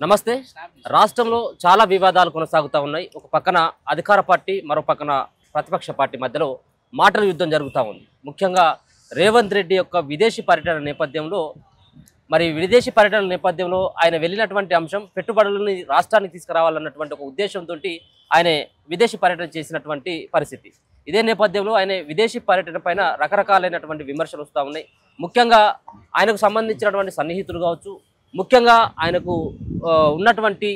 నమస్తే. రాష్ట్రంలో చాలా వివాదాలు కొనసాగుతూ ఉన్నాయి. ఒక పక్కన అధికార పార్టీ, మరో పక్కన ప్రతిపక్ష పార్టీ మధ్యలో మాటల యుద్ధం జరుగుతూ ఉంది. ముఖ్యంగా రేవంత్ రెడ్డి యొక్క విదేశీ పర్యటన నేపథ్యంలో ఆయన వెళ్ళినటువంటి అంశం పెట్టుబడులను రాష్ట్రానికి తీసుకురావాలన్నటువంటి ఒక ఉద్దేశంతో ఆయన విదేశీ పర్యటన చేసినటువంటి పరిస్థితి. ఇదే నేపథ్యంలో ఆయన విదేశీ పర్యటన పైన రకరకాలైనటువంటి విమర్శలు వస్తూ ఉన్నాయి. ముఖ్యంగా ఆయనకు సంబంధించినటువంటి సన్నిహితులు కావచ్చు, ముఖ్యంగా ఆయనకు ఉన్నటువంటి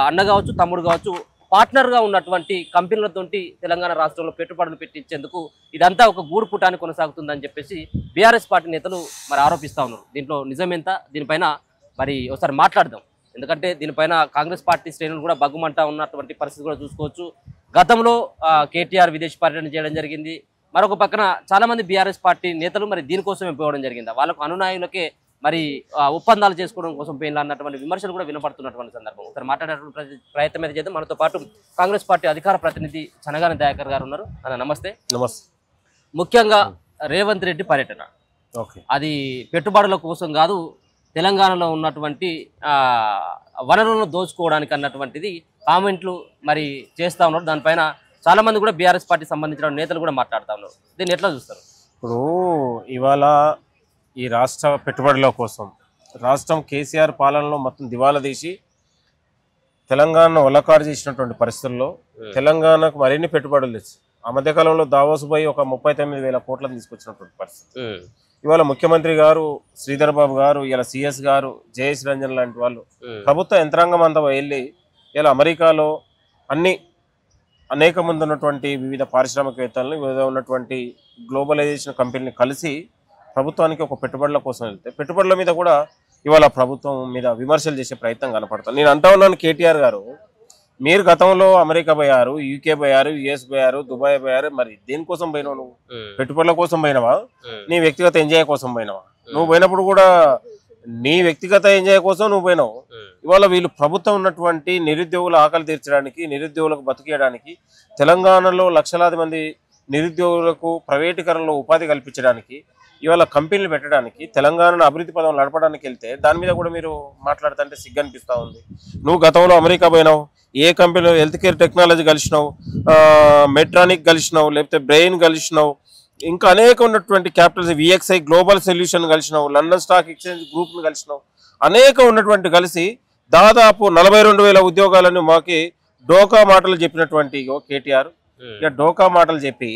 అన్న కావచ్చు, తమ్ముడు కావచ్చు, పార్ట్నర్గా ఉన్నటువంటి కంపెనీలతోటి తెలంగాణ రాష్ట్రంలో పెట్టుబడులు పెట్టించేందుకు ఇదంతా ఒక గూడు పుటాన్ని కొనసాగుతుందని చెప్పేసి బీఆర్ఎస్ పార్టీ నేతలు ఆరోపిస్తూ ఉన్నారు. దీంట్లో నిజమెంత, దీనిపైన ఒకసారి మాట్లాడదాం. ఎందుకంటే దీనిపైన కాంగ్రెస్ పార్టీ శ్రేణులు కూడా బగ్గుమంటా ఉన్నటువంటి పరిస్థితి కూడా చూసుకోవచ్చు. గతంలో కేటీఆర్ విదేశీ పర్యటన చేయడం జరిగింది. మరొక పక్కన చాలామంది బీఆర్ఎస్ పార్టీ నేతలు దీనికోసమే పోవడం జరిగింది. వాళ్ళకు అనునాయులకే ఒప్పందాలు చేసుకోవడం కోసం పోయిన అన్నటువంటి విమర్శలు కూడా వినపడుతున్నటువంటి సందర్భం. ఒకసారి మాట్లాడేటువంటి ప్రయత్నం అయితే చేద్దాం. మనతో పాటు కాంగ్రెస్ పార్టీ అధికార ప్రతినిధి చనగాని దయాకర్ గారు ఉన్నారు. నమస్తే. నమస్తే. ముఖ్యంగా రేవంత్ రెడ్డి పర్యటన అది పెట్టుబడుల కోసం కాదు, తెలంగాణలో ఉన్నటువంటి వనరులను దోచుకోవడానికి అన్నటువంటిది కామెంట్లు చేస్తూ ఉన్నారు. దానిపైన చాలా మంది కూడా బీఆర్ఎస్ పార్టీ సంబంధించిన నేతలు కూడా మాట్లాడుతూ ఉన్నారు. దీన్ని ఎట్లా చూస్తారు? ఇప్పుడు ఇవాళ ఈ రాష్ట్ర పెట్టుబడుల కోసం రాష్ట్రం కేసీఆర్ పాలనలో మొత్తం దివాలా తీసి తెలంగాణను ఒలకాడు చేసినటువంటి పరిస్థితుల్లో తెలంగాణకు మరిన్ని పెట్టుబడులు తెచ్చి ఆ మధ్యకాలంలో దావోస్ పోయి ఒక 39,000 కోట్లను తీసుకొచ్చినటువంటి పరిస్థితి. ఇవాళ ముఖ్యమంత్రి గారు, శ్రీధర్ బాబు గారు, ఇలా సిఎస్ గారు, జయేష్ రంజన్ లాంటి వాళ్ళు ప్రభుత్వ యంత్రాంగం అంతా వెళ్ళి ఇలా అమెరికాలో అనేక మంది ఉన్నటువంటి వివిధ పారిశ్రామికవేత్తలను, వివిధ ఉన్నటువంటి గ్లోబలైజేషన్ కంపెనీని కలిసి ప్రభుత్వానికి ఒక పెట్టుబడుల కోసం వెళ్తే పెట్టుబడుల మీద కూడా ఇవాళ ప్రభుత్వం మీద విమర్శలు చేసే ప్రయత్నం కనపడతాను. నేను అంటా ఉన్నాను, కేటీఆర్ గారు మీరు గతంలో అమెరికా పోయారు, యూకే పోయారు, యుఎస్ పోయారు, దుబాయ్ పోయారు, మరి దేనికోసం పోయినావు? నువ్వు పెట్టుబడుల కోసం పోయినావా? నీ వ్యక్తిగత ఎంజాయ్ కోసం పోయినావా? నువ్వు పోయినప్పుడు కూడా నీ వ్యక్తిగత ఎంజాయ్ కోసం నువ్వు పోయినావు. ఇవాళ వీళ్ళు ప్రభుత్వం ఉన్నటువంటి నిరుద్యోగుల ఆకలి తీర్చడానికి, నిరుద్యోగులకు బతికేయడానికి, తెలంగాణలో లక్షలాది మంది నిరుద్యోగులకు ప్రైవేటీకరణలో ఉపాధి కల్పించడానికి, ఇవాళ కంపెనీలు పెట్టడానికి, తెలంగాణను అభివృద్ధి పదం నడపడానికి వెళ్తే దాని మీద కూడా మీరు మాట్లాడుతుంటే సిగ్గు అనిపిస్తూ ఉంది. నువ్వు గతంలో అమెరికా పోయినావు, ఏ కంపెనీలో హెల్త్ కేర్ టెక్నాలజీ కలిసినావు, మెట్రానిక్ కలిసినావు, లేకపోతే బ్రెయిన్ కలిసినావు, ఇంకా అనేక ఉన్నటువంటి క్యాపిటల్స్ విఎక్స్ఐ గ్లోబల్ సొల్యూషన్ కలిసినావు, లండన్ స్టాక్ ఎక్స్చేంజ్ గ్రూప్ను కలిసినావు, అనేక ఉన్నటువంటి కలిసి దాదాపు 42,000 ఉద్యోగాలను మాకి డోకా మాటలు చెప్పినటువంటి కేటీఆర్ ఇక డోకా మాటలు చెప్పి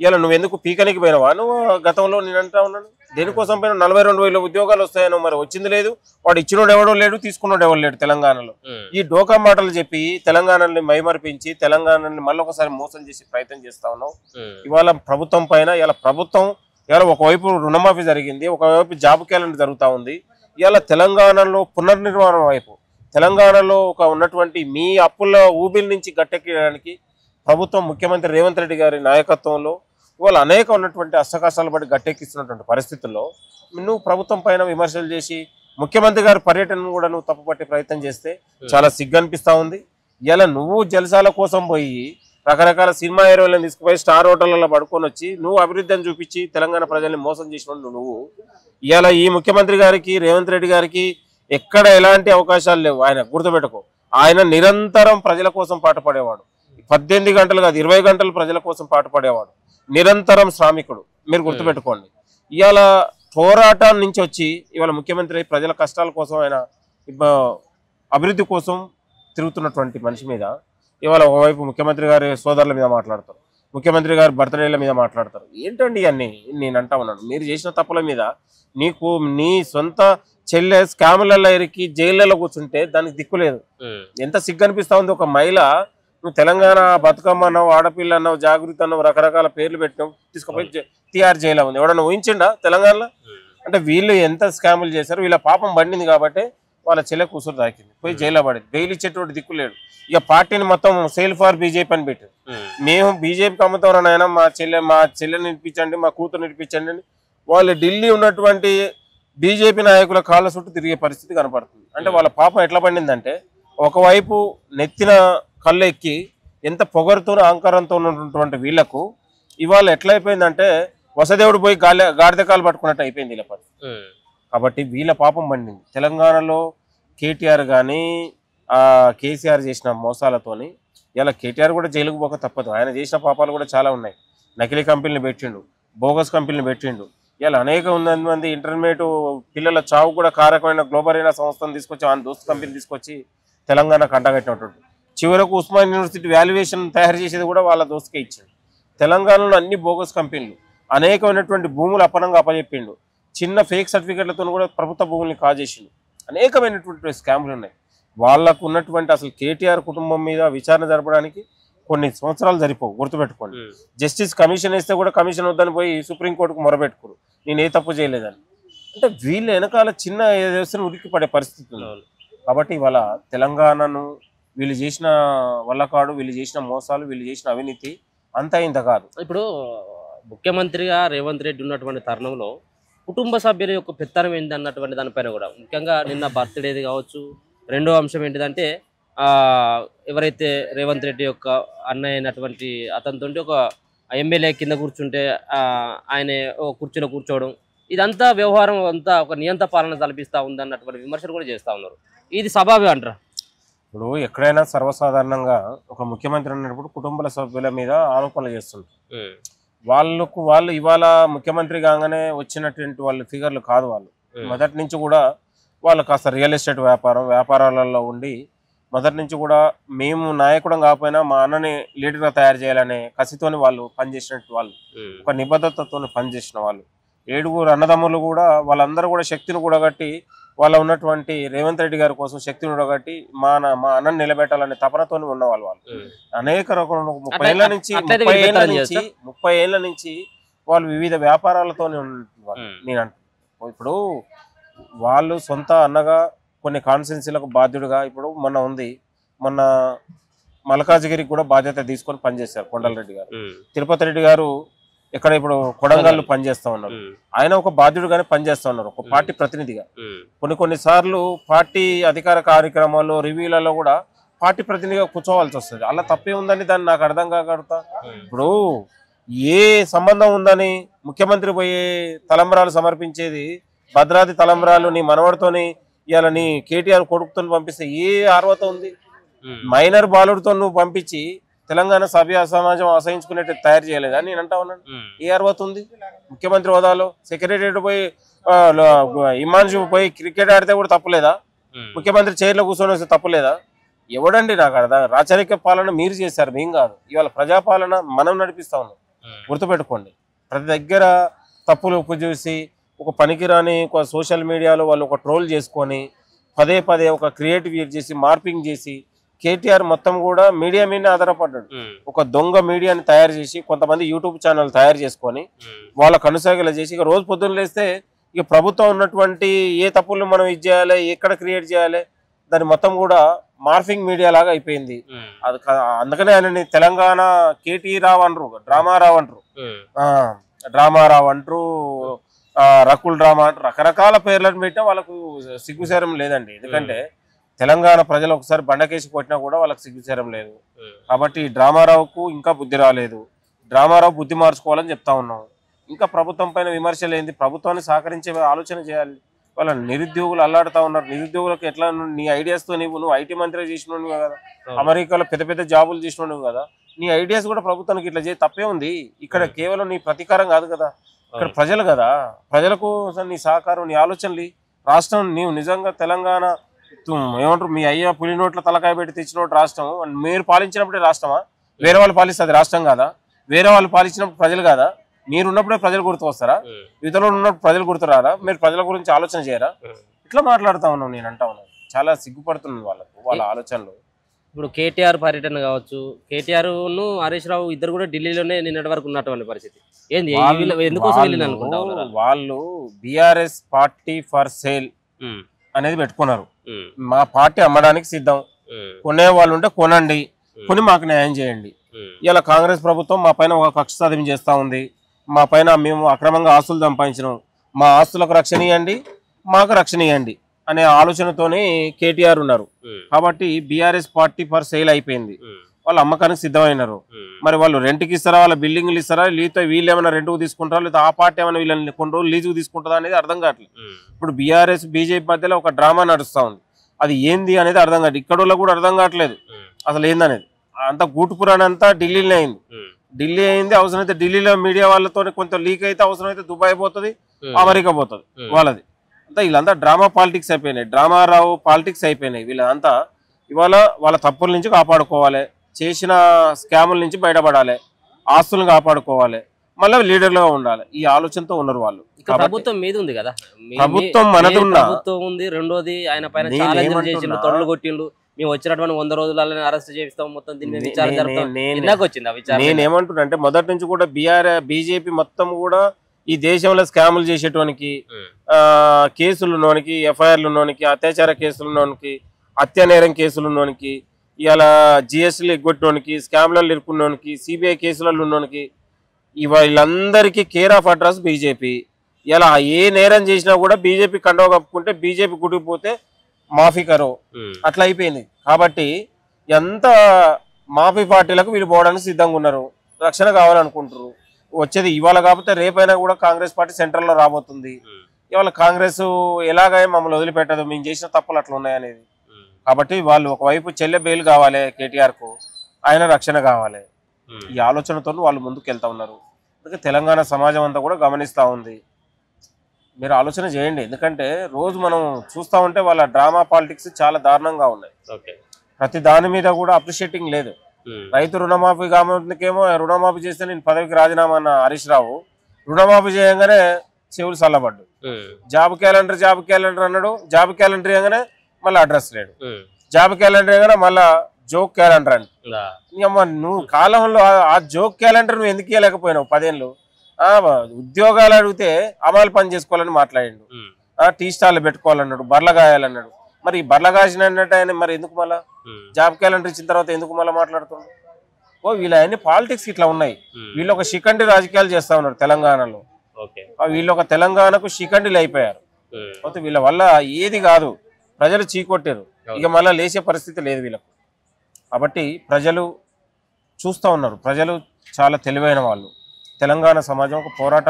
ఇలా నువ్వు ఎందుకు పీకనికి పోయినావా? నువ్వు గతంలో నేను అంటా ఉన్నాను, దేనికోసం పోయినా 42,000 ఉద్యోగాలు వస్తాయను, మరి వచ్చింది లేదు, వాడు ఇచ్చినోడు ఎవడో లేడు, తీసుకున్నాడు ఎవరు లేడు తెలంగాణలో. ఈ డోకా మాటలు చెప్పి తెలంగాణని మైమర్పించి తెలంగాణని మళ్ళొకసారి మోసం చేసి ప్రయత్నం చేస్తా ఉన్నావు. ఇవాళ ప్రభుత్వం పైన ఇవాళ ఒకవైపు రుణమాఫీ జరిగింది, ఒకవైపు జాబ్ క్యాలెండర్ జరుగుతూ ఉంది. ఇవాళ తెలంగాణలో పునర్నిర్మాణం వైపు తెలంగాణలో ఉన్నటువంటి మీ అప్పుల ఊబిల నుంచి గట్టెక్కడానికి ప్రభుత్వం ముఖ్యమంత్రి రేవంత్ రెడ్డి గారి నాయకత్వంలో ఇవాళ అనేక ఉన్నటువంటి అష్టకష్టాలు పడి గట్టెక్కిస్తున్నటువంటి పరిస్థితుల్లో నువ్వు ప్రభుత్వం పైన విమర్శలు చేసి ముఖ్యమంత్రి గారి పర్యటనను కూడా నువ్వు తప్పుపట్టే ప్రయత్నం చేస్తే చాలా సిగ్గు అనిపిస్తూ ఉంది. ఇలా నువ్వు జలసాల కోసం పోయి రకరకాల సినిమా హీరోలను తీసుకుపోయి స్టార్ హోటళ్లలో పడుకొని వచ్చి నువ్వు అభివృద్ధిని చూపించి తెలంగాణ ప్రజల్ని మోసం చేసిన నువ్వు ఇవాళ ఈ ముఖ్యమంత్రి గారికి, రేవంత్ రెడ్డి గారికి ఎక్కడ ఎలాంటి అవకాశాలు లేవు. ఆయన గుర్తుపెట్టుకో, ఆయన నిరంతరం ప్రజల కోసం పాటుపడేవాడు. 18 గంటలు కాదు, 20 గంటలు ప్రజల కోసం పాటుపడేవాడు, నిరంతరం శ్రామికుడు. మీరు గుర్తుపెట్టుకోండి. ఇవాళ పోరాటం నుంచి వచ్చి ఇవాళ ముఖ్యమంత్రి ప్రజల కష్టాల కోసం, ఆయన అభివృద్ధి కోసం తిరుగుతున్నటువంటి మనిషి మీద ఇవాళ ఒకవైపు ముఖ్యమంత్రి గారి సోదరుల మీద మాట్లాడతారు, ముఖ్యమంత్రి గారి బర్త్డేల మీద మాట్లాడతారు. ఏంటండి ఇవన్నీ? నేను అంటా ఉన్నాను, మీరు చేసిన తప్పుల మీద నీ సొంత చెల్లె స్కాములలో ఇరికి జైళ్ళలో కూర్చుంటే దానికి దిక్కులేదు. ఎంత సిగ్గు అనిపిస్తా ఉంది. ఒక మహిళ, నువ్వు తెలంగాణ బతుకమ్మ అన్నావు, ఆడపిల్ల అన్నావు, జాగృతి అన్నావు, రకరకాల పేర్లు పెట్టినావు, తీసుకుపోయి TR జైల్లో ఉంది. ఎవడన్నా ఊహించిండా తెలంగాణలో? అంటే వీళ్ళు ఎంత స్కాములు చేశారు, వీళ్ళ పాపం పండింది కాబట్టి వాళ్ళ చెల్లె కూసురు తాకింది, పోయి జైల్లో పడింది. బెయిల్ ఇచ్చేటువంటి దిక్కులేడు. ఇక పార్టీని మొత్తం సేల్ ఫార్ బీజేపీ అని పెట్టారు. మేము బీజేపీకి అమ్ముతాం అయినా మా చెల్లెని నిడిపించండి, మా కూతురు నిడిపించండి అని వాళ్ళు ఢిల్లీ ఉన్నటువంటి బీజేపీ నాయకుల కాళ్ళ చుట్టూ తిరిగే పరిస్థితి కనపడుతుంది. అంటే వాళ్ళ పాపం ఎట్లా పండిందంటే, ఒకవైపు నెత్తిన కళ్ళు ఎక్కి ఎంత పొగరుతో అహంకారంతో ఉన్నటువంటి వీళ్లకు ఇవాళ ఎట్లయిపోయిందంటే వసదేవుడు పోయి గాడిద కాలు పట్టుకున్నట్టు అయిపోయింది వీళ్ళ పని. కాబట్టి వీళ్ళ పాపం పండింది. తెలంగాణలో కేటీఆర్ కానీ కేసీఆర్ చేసిన మోసాలతోని ఇలా కేటీఆర్ కూడా జైలుకు పోక తప్పదు. ఆయన చేసిన పాపాలు కూడా చాలా ఉన్నాయి. నకిలీ కంపెనీలు పెట్టిండు, బోగస్ కంపెనీలు పెట్టిండు. ఇలా అనేక మంది ఇంటర్మీడియట్ పిల్లల చావు కూడా కారకమైన గ్లోబరీనా సంస్థను తీసుకొచ్చి ఆయన దోస్తు కంపెనీ తీసుకొచ్చి తెలంగాణకు అంటగట్టినటువంటి చివరకు ఉస్మాన్ యూనివర్సిటీ వాల్యుయేషన్ తయారు చేసేది కూడా వాళ్ళ దోస్తుకే ఇచ్చిండు. తెలంగాణలో అన్ని బోగస్ కంపెనీలు, అనేకమైనటువంటి భూములు అపనంగా అప్పచెప్పిండు. చిన్న ఫేక్ సర్టిఫికెట్లతో కూడా ప్రభుత్వ భూముల్ని కాజేసిండు. అనేకమైనటువంటి స్కామ్లు ఉన్నాయి. వాళ్ళకు ఉన్నటువంటి అసలు కేటీఆర్ కుటుంబం మీద విచారణ జరపడానికి కొన్ని సంవత్సరాలు సరిపోవు, గుర్తుపెట్టుకోండి. జస్టిస్ కమిషన్ వేస్తే కూడా కమిషన్ వద్దని పోయి సుప్రీంకోర్టుకు మొరబెట్టుకోరు, నేను ఏ తప్పు చేయలేదని. అంటే వీళ్ళ వెనకాల చిన్న ఏదైనా ఉరికి పడే పరిస్థితి ఉంది. కాబట్టి ఇవాళ తెలంగాణను వీళ్ళు చేసిన వల్లకాడు, వీళ్ళు చేసిన మోసాలు, వీళ్ళు చేసిన అవినీతి అంతా ఇంత కాదు. ఇప్పుడు ముఖ్యమంత్రిగా రేవంత్ రెడ్డి ఉన్నటువంటి తరుణంలో కుటుంబ సభ్యుల యొక్క పెత్తనం ఏంటి అన్నటువంటి దానిపైన కూడా ముఖ్యంగా నిన్న బర్త్డేది కావచ్చు. రెండో అంశం ఏంటిదంటే ఎవరైతే రేవంత్ రెడ్డి యొక్క అన్నయ్య అయినటువంటి అతనితో ఒక ఎమ్మెల్యే కింద కూర్చుంటే ఆయన కుర్చీలో కూర్చోవడం, ఇదంతా వ్యవహారం అంతా ఒక నియంత పాలన తలపిస్తూ ఉంది అన్నటువంటి విమర్శలు కూడా చేస్తూ ఉన్నారు. ఇది స్వభావం అంటారా? ఇప్పుడు ఎక్కడైనా సర్వసాధారణంగా ఒక ముఖ్యమంత్రి అన్నప్పుడు కుటుంబ సభ్యుల మీద ఆరోపణలు చేస్తుంటారు. వాళ్ళు ఇవాళ ముఖ్యమంత్రి కాగానే వచ్చినటువంటి వాళ్ళు ఫిగర్లు కాదు. వాళ్ళు మొదటి నుంచి కూడా వాళ్ళు కాస్త రియల్ ఎస్టేట్ వ్యాపారాలలో ఉండి మొదటి నుంచి కూడా మేము నాయకుడం కాకపోయినా మా అన్నని లీడర్గా తయారు చేయాలనే కసితోని వాళ్ళు పనిచేసినట్టు, వాళ్ళు ఒక నిబద్ధతతో పనిచేసిన వాళ్ళు. 7 అన్నదమ్ములు కూడా వాళ్ళందరూ కూడా శక్తిని కూడగట్టి వాళ్ళ ఉన్నటువంటి రేవంత్ రెడ్డి గారి కోసం శక్తిని కూడగట్టి మా అన్నని నిలబెట్టాలనే తపనతోని ఉన్నవాళ్ళు. అనేక రకాల 30 ఏళ్ళ నుంచి వాళ్ళు వివిధ వ్యాపారాలతో నేను అంటున్నాను. ఇప్పుడు వాళ్ళు సొంత అన్నగా కొన్ని కాన్స్టిట్యున్సీలకు బాధ్యుడుగా, ఇప్పుడు మొన్న మల్కాజ్గిరికి కూడా బాధ్యత తీసుకొని పనిచేశారు కొండలరెడ్డి గారు. తిరుపతి రెడ్డి గారు ఇక్కడ ఇప్పుడు కొడంగల్ పనిచేస్తా ఉన్నారు. ఆయన ఒక బాధ్యుడుగానే పనిచేస్తా ఉన్నారు, ఒక పార్టీ ప్రతినిధిగా. కొన్నిసార్లు పార్టీ అధికార కార్యక్రమాల్లో రివ్యూలలో కూడా పార్టీ ప్రతినిధిగా కూర్చోవాల్సి వస్తుంది. అలా తప్పే ఉందని దాన్ని నాకు అర్థం కాకడతా. ఇప్పుడు ఏ సంబంధం ఉందని ముఖ్యమంత్రి పోయి తలంబరాలు సమర్పించేది, భద్రాద్రి తలంబరాలు నీ మనవడితోని ఇవాళ నీ కేటీఆర్ కొడుకుతో పంపిస్తే ఏ అర్హత ఉంది? మైనర్ బాలుడితో నువ్వు పంపించి తెలంగాణ సభ్య సమాజం అసహించుకునేట్టు తయారు చేయలేదా నేను అంటా ఉన్నాను. ఏ అర్హత ఉంది? ముఖ్యమంత్రి హోదాలో సెక్రటరియట్ పోయి ఇమాన్షు పోయి క్రికెట్ ఆడితే కూడా తప్పులేదా? ముఖ్యమంత్రి చైర్లో కూర్చొని వస్తే తప్పులేదా? ఎవడండి నాకు అర్థం. రాచరిక పాలన మీరు చేశారు, మేం కాదు. ఇవాళ ప్రజాపాలన మనం నడిపిస్తా ఉన్నాం, గుర్తుపెట్టుకోండి. ప్రతి దగ్గర తప్పులు ఉప్పు చూసి ఒక పనికిరాని ఒక సోషల్ మీడియాలో వాళ్ళు ఒక ట్రోల్ చేసుకొని పదే ఒక క్రియేటివ్ చేసి మార్పింగ్ చేసి కేటీఆర్ మొత్తం కూడా మీడియా మీదనే ఆధారపడ్డాడు. ఒక దొంగ మీడియాని తయారు చేసి కొంతమంది యూట్యూబ్ ఛానల్ తయారు చేసుకొని వాళ్ళ కనుసాగలు చేసి ఇక రోజు పొద్దున్న లేస్తే ఇక ప్రభుత్వం ఉన్నటువంటి ఏ తప్పులు మనం ఇది చేయాలి, ఎక్కడ క్రియేట్ చేయాలి, దాని మొత్తం కూడా మార్ఫింగ్ మీడియా లాగా అయిపోయింది. అది అందుకనే ఆయనని తెలంగాణ కేటీ రావు అంటారు, డ్రామారావు అంటారు, డ్రామారావు అంటారు, రకుల్ డ్రామా అంటారు. రకరకాల పేర్లను పెట్టినా వాళ్ళకు సిగ్గుసేరం లేదండి. ఎందుకంటే తెలంగాణ ప్రజలు ఒకసారి బండకేసి కొట్టినా కూడా వాళ్ళకి సిగ్గుచేరం లేదు. కాబట్టి డ్రామారావుకు ఇంకా బుద్ధి రాలేదు. డ్రామారావు బుద్ధి మార్చుకోవాలని చెప్తా ఉన్నాం. ఇంకా ప్రభుత్వం పైన విమర్శలు ఏంది? ప్రభుత్వాన్ని సహకరించే ఆలోచన చేయాలి. వాళ్ళ నిరుద్యోగులు అల్లాడుతూ ఉన్నారు. నిరుద్యోగులకు ఎట్లా నీ ఐడియాస్తో నువ్వు ఐటీ మంత్రి చేసినోడు కదా, అమెరికాలో పెద్ద జాబులు చేసినోడు కదా, నీ ఐడియాస్ కూడా ప్రభుత్వానికి ఇట్లా చేసి తప్పే ఉంది. ఇక్కడ కేవలం నీ ప్రతీకారం కాదు కదా, ఇక్కడ ప్రజలు కదా, ప్రజలకు నీ సహకారం, నీ ఆలోచనలు. రాష్ట్రం నీవు నిజంగా తెలంగాణ ఏమంటారు, మీ అయ్యా పులి నోట్ల తలకాయ పెట్టి తెచ్చినోటి రాష్ట్రం. మీరు పాలించినప్పుడే రాష్ట్రమా? వేరే వాళ్ళు పాలిస్తుంది రాష్ట్రం కాదా? వేరే వాళ్ళు పాలించినప్పుడు ప్రజలు కాదా? మీరు ఉన్నప్పుడే ప్రజలు గుర్తు వస్తారా? ఇతరులు ఉన్నప్పుడు ప్రజలు గుర్తురారా? మీరు ప్రజల గురించి ఆలోచన చేయరా? ఇట్లా మాట్లాడుతా ఉన్నాను. నేను అంటా ఉన్నాను, చాలా సిగ్గుపడుతుంది వాళ్ళ ఆలోచనలు. ఇప్పుడు కేటీఆర్ పర్యటన కావచ్చు, కేటీఆర్ ను హరీష్ రావు ఇద్దరు కూడా ఢిల్లీలోనే నిన్నటి వరకు ఉన్నటువంటి పరిస్థితి ఏంది? ఎందుకోసం వెళ్ళింది అనుకుంటా ఉన్నారు వాళ్ళు? బీఆర్ఎస్ పార్టీ ఫర్ సేల్ అనేది పెట్టుకున్నారు. మా పార్టీ అమ్మడానికి సిద్ధం, కొనే వాళ్ళు ఉంటే కొనండి, కొని మాకు న్యాయం చేయండి. ఇలా కాంగ్రెస్ ప్రభుత్వం మా పైన ఒక కక్ష సాధన చేస్తూ ఉంది. మా పైన మేము అక్రమంగా ఆస్తులు సంపాదించినాం, మా ఆస్తులకు రక్షణ ఇవ్వండి, మాకు రక్షణ ఇవ్వండి అనే ఆలోచనతోనే కేటీఆర్ ఉన్నారు. కాబట్టి బీఆర్ఎస్ పార్టీ ఫర్ సేల్ అయిపోయింది. వాళ్ళు అమ్మకానికి సిద్ధమైనారు. మరి వాళ్ళు రెంట్కి ఇస్తారా, వాళ్ళ బిల్డింగ్లు ఇస్తారా, లేకపోతే వీళ్ళు ఏమైనా రెంట్కు తీసుకుంటారా, లేదా ఆ పార్టీ ఏమైనా వీళ్ళని కొన్ని రోజులు లీజుకు తీసుకుంటుందా అనేది అర్థం కావట్లేదు. ఇప్పుడు బీఆర్ఎస్ బీజేపీ మధ్యలో ఒక డ్రామా నడుస్తూ ఉంది. అది ఏంది అనేది అర్థం కాదు. ఇక్కడ వాళ్ళకు కూడా అర్థం కావట్లేదు అసలు ఏందనేది. అంత గూటు పురాణ అంతా ఢిల్లీలో అయింది. ఢిల్లీ అయింది. అవసరమైతే ఢిల్లీలో మీడియా వాళ్ళతో కొంత లీక్ అయితే అవసరమైతే దుబాయ్ పోతుంది, అమెరికా పోతుంది వాళ్ళది. అంతా వీళ్ళంతా డ్రామా పాలిటిక్స్ అయిపోయినాయి, డ్రామా రావు పాలిటిక్స్ అయిపోయినాయి వీళ్ళంతా. ఇవాళ వాళ్ళ తప్పుల నుంచి కాపాడుకోవాలి, చేసిన స్కాముల నుంచి బయటపడాలి, ఆస్తులను కాపాడుకోవాలి, మళ్ళీ లీడర్లుగా ఉండాలి. ఈ ఆలోచనతో ఉన్నారు వాళ్ళు. ప్రభుత్వం మీద ఉంది కదా, ప్రభుత్వం మనది ఉన్న ప్రభుత్వం ఉంది. రెండోది ఆయన పైన ఛాలెంజ్ చేసిండు, తొడలు కొట్టిండు. మేము వచ్చినటువంటి 100 రోజులలో అరెస్ట్ చేస్తాం, మొత్తం దీన్ని విచారణ జరుపుతాం. వచ్చింది ఆ విచారణ. నేనేమంటున్నా అంటే మొదటి నుంచి కూడా బీజేపీ మొత్తం కూడా ఈ దేశంలో స్కాములు చేసేటోనికి, కేసులున్నోనికి, ఎఫ్ఐఆర్లు ఉన్నోనికి, అత్యాచార కేసులు ఉన్నోనికి, హత్యానేరం కేసులు ఉన్నోనికి, ఇలా జిఎస్టీలు ఎగ్గొట్టడానికి, స్కామ్లలో ఇరుక్కున్నోనికి, సిబిఐ కేసులలో ఉన్నోనికి, వీళ్ళందరికీ కేర్ ఆఫ్ అడ్రస్ బీజేపీ. ఇలా ఏ నేరం చేసినా కూడా బీజేపీ కండవ కప్పుకుంటే, బీజేపీ గుడిపోతే మాఫీ కరో అట్లా అయిపోయింది. కాబట్టి ఎంత మాఫీ పార్టీలకు వీళ్ళు పోవడానికి సిద్ధంగా ఉన్నారు, రక్షణ కావాలనుకుంటారు. వచ్చేది ఇవాళ కాకపోతే రేపైనా కూడా కాంగ్రెస్ పార్టీ సెంట్రల్లో రాబోతుంది. ఇవాళ కాంగ్రెస్ ఎలాగ మమ్మల్ని వదిలిపెట్టదు, మేము చేసిన తప్పులు అట్లా ఉన్నాయనేది. కాబట్టి వాళ్ళు ఒకవైపు చెల్లె బెయిల్ కావాలి కేటీఆర్కు, ఆయన రక్షణ కావాలి. ఈ ఆలోచనతో వాళ్ళు ముందుకు వెళ్తా ఉన్నారు. అందుకే తెలంగాణ సమాజం అంతా కూడా గమనిస్తూ ఉంది. మీరు ఆలోచన చేయండి, ఎందుకంటే రోజు మనం చూస్తూ ఉంటే వాళ్ళ డ్రామా పాలిటిక్స్ చాలా దారుణంగా ఉన్నాయి. ప్రతి దాని మీద కూడా అప్రిషియేటింగ్ లేదు. రైతు రుణమాఫీ కామందుకేమో రుణమాఫీ చేస్తే నేను పదవికి రాజీనామా అన్న హరీష్ రావు రుణమాఫీ చేయగానే చెవులు చల్లబడ్డు. జాబ్ క్యాలెండర్ అన్నాడు, జాబ్ క్యాలెండర్ చేయగానే మళ్ళీ అడ్రస్ లేడు, జాబ్ క్యాలెండర్ చేయగానే మళ్ళా జోక్ క్యాలెండర్ అండి. నువ్వు కాలంలో ఆ జోక్ క్యాలెండర్ నువ్వు ఎందుకు ఇవ్వలేకపోయినావు? 10 ఏళ్ళు ఉద్యోగాలు అడిగితే అమలు పని చేసుకోవాలని మాట్లాడిండు, టీ స్టాల్ పెట్టుకోవాలన్నాడు, బర్ల గాయాలన్నాడు. మరి బర్ల కాసినట్టు ఆయన మరి ఎందుకు మళ్ళా జాబ్ క్యాలెండర్ ఇచ్చిన తర్వాత ఎందుకు మళ్ళీ మాట్లాడుతున్నాడు? వీళ్ళ అన్ని పాలిటిక్స్ ఇట్లా ఉన్నాయి. వీళ్ళు ఒక శిఖండి రాజకీయాలు చేస్తా ఉన్నారు తెలంగాణలో. వీళ్ళు ఒక తెలంగాణకు శిఖండిలు అయిపోయారు. అయితే వీళ్ళ వల్ల ఏది కాదు, ప్రజలు చీకొట్టారు, ఇక మళ్ళీ లేచే పరిస్థితి లేదు వీళ్ళకు. కాబట్టి ప్రజలు చూస్తూ ఉన్నారు. ప్రజలు చాలా తెలివైన వాళ్ళు. తెలంగాణ సమాజం ఒక పోరాట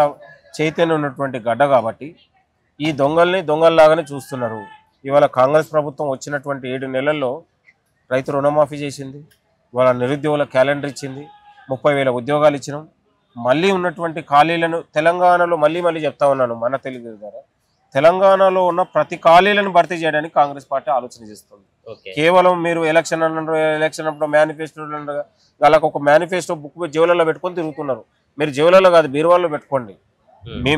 చైతన్యం ఉన్నటువంటి గడ్డ కాబట్టి ఈ దొంగల్ని దొంగల్లాగానే చూస్తున్నారు. ఇవాళ కాంగ్రెస్ ప్రభుత్వం వచ్చినటువంటి 7 నెలల్లో రైతు రుణమాఫీ చేసింది, ఇవాళ నిరుద్యోగుల క్యాలెండర్ ఇచ్చింది, 30,000 ఉద్యోగాలు ఇచ్చినాం. మళ్ళీ ఉన్నటువంటి ఖాళీలను తెలంగాణలో మళ్ళీ చెప్తా ఉన్నాను మన తెలుగు ద్వారా, తెలంగాణలో ఉన్న ప్రతి ఖాళీలను భర్తీ చేయడానికి కాంగ్రెస్ పార్టీ ఆలోచన చేస్తుంది. కేవలం మీరు ఎలక్షన్ అప్పుడు మేనిఫెస్టో వాళ్ళకు ఒక మేనిఫెస్టో బుక్ జేబులలో పెట్టుకొని తిరుగుతున్నారు. మీరు జేబులలో కాదు, బీరువాల్లో పెట్టుకోండి.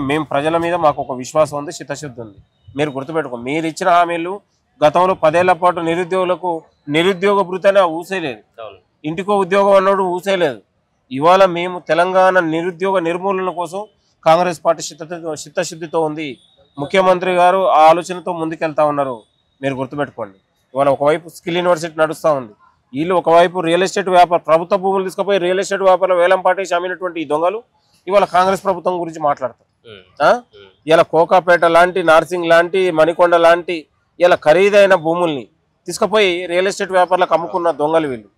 మేము ప్రజల మీద మాకు ఒక విశ్వాసం ఉంది, చిత్తశుద్ధి ఉంది. మీరు గుర్తుపెట్టుకో, మీరు ఇచ్చిన హామీలు గతంలో 10 ఏళ్ల పాటు నిరుద్యోగులకు నిరుద్యోగ భృతి ఊసేయలేదు, ఇంటికో ఉద్యోగం అన్నాడు ఊసేయలేదు. ఇవాళ మేము తెలంగాణ నిరుద్యోగ నిర్మూలన కోసం కాంగ్రెస్ పార్టీ చిత్తశుద్ధితో ఉంది. ముఖ్యమంత్రి గారు ఆ ఆలోచనతో ముందుకెళ్తా ఉన్నారు. మీరు గుర్తుపెట్టుకోండి. ఇవాళ ఒకవైపు స్కిల్ యూనివర్సిటీ నడుస్తూ ఉంది, వీళ్ళు ఒకవైపు రియల్ ఎస్టేట్ వ్యాపారం, ప్రభుత్వ భూములు తీసుకుపోయి రియల్ ఎస్టేట్ వ్యాపారం వేలం పాటేసి అమ్మినటువంటి ఈ దొంగలు ఇవాళ కాంగ్రెస్ ప్రభుత్వం గురించి మాట్లాడతారు. ఇలా కోకాపేట లాంటి, నార్సింగ్ లాంటి, మణికొండ లాంటి ఇలా ఖరీదైన భూముల్ని తీసుకుపోయి రియల్ ఎస్టేట్ వ్యాపారులకు అమ్ముకున్న దొంగలు వీళ్ళు.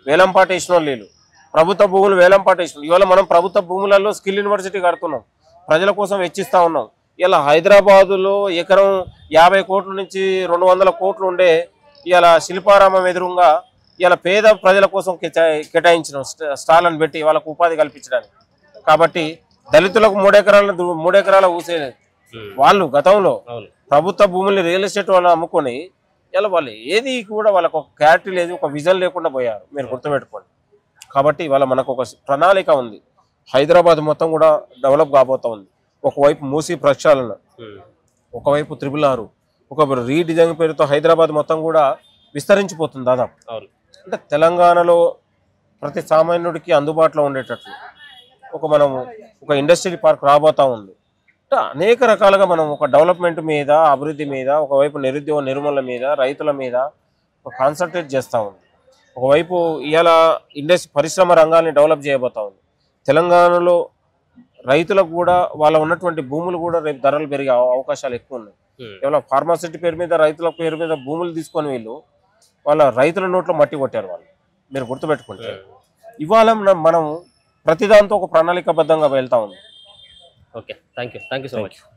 వేలం పాట వేసిన వాళ్ళు, ప్రభుత్వ భూములు వేలం పాట వేసిన. ఇవాళ మనం ప్రభుత్వ భూములలో స్కిల్ యూనివర్సిటీ కడుతున్నాం, ప్రజల కోసం వెచ్చిస్తూ ఉన్నాం. ఇలా హైదరాబాదులో ఎకరం 50 కోట్ల నుంచి 200 కోట్లు ఉండే ఇలా శిల్పారామం ఎదురుగా ఇలా పేద ప్రజల కోసం కేటాయించిన స్టాళ్ళను పెట్టి వాళ్ళకు ఉపాధి కల్పించడానికి. కాబట్టి దళితులకు 3 ఎకరాల ఊసేది వాళ్ళు గతంలో ప్రభుత్వ భూముల్ని రియల్ ఎస్టేట్ వాళ్ళు అమ్ముకొని ఇలా వాళ్ళు ఏది కూడా వాళ్ళకు ఒక క్లారిటీ లేదు, ఒక విజన్ లేకుండా పోయారు. మీరు గుర్తుపెట్టుకోండి. కాబట్టి ఇవాళ మనకు ఒక ప్రణాళిక ఉంది. హైదరాబాద్ మొత్తం కూడా డెవలప్ కాబోతా ఉంది. ఒకవైపు మూసీ ప్రక్షాళన, ఒకవైపు 666, ఒక రీడిజైన్ పేరుతో హైదరాబాద్ మొత్తం కూడా విస్తరించిపోతుంది దాదాపు. అంటే తెలంగాణలో ప్రతి సామాన్యుడికి అందుబాటులో ఉండేటట్లు మనము ఒక ఇండస్ట్రియల్ పార్క్ రాబోతా ఉంది. అంటే అనేక రకాలుగా మనం ఒక డెవలప్మెంట్ మీద, అభివృద్ధి మీద, ఒకవైపు నిరుద్యోగ నిర్మూలన మీద, రైతుల మీద కాన్సన్ట్రేట్ చేస్తూ ఉంది. ఒకవైపు ఇవాళ పరిశ్రమ రంగాన్ని డెవలప్ చేయబోతా ఉంది. తెలంగాణలో రైతులకు కూడా వాళ్ళ ఉన్నటువంటి భూములు కూడా రేపు ధరలు పెరిగే అవకాశాలు ఎక్కువ ఉన్నాయి. కేవలం ఫార్మాసిటీ పేరు మీద, రైతుల పేరు మీద భూములు తీసుకొని వీళ్ళు వాళ్ళ రైతుల నోట్లో మట్టి కొట్టారు వాళ్ళు. మీరు గుర్తుపెట్టుకుంటే ఇవాళ మనం ప్రతిదాంతో ఒక ప్రణాళికాబద్ధంగా వెళ్తా ఉంది. Okay, thank you so much.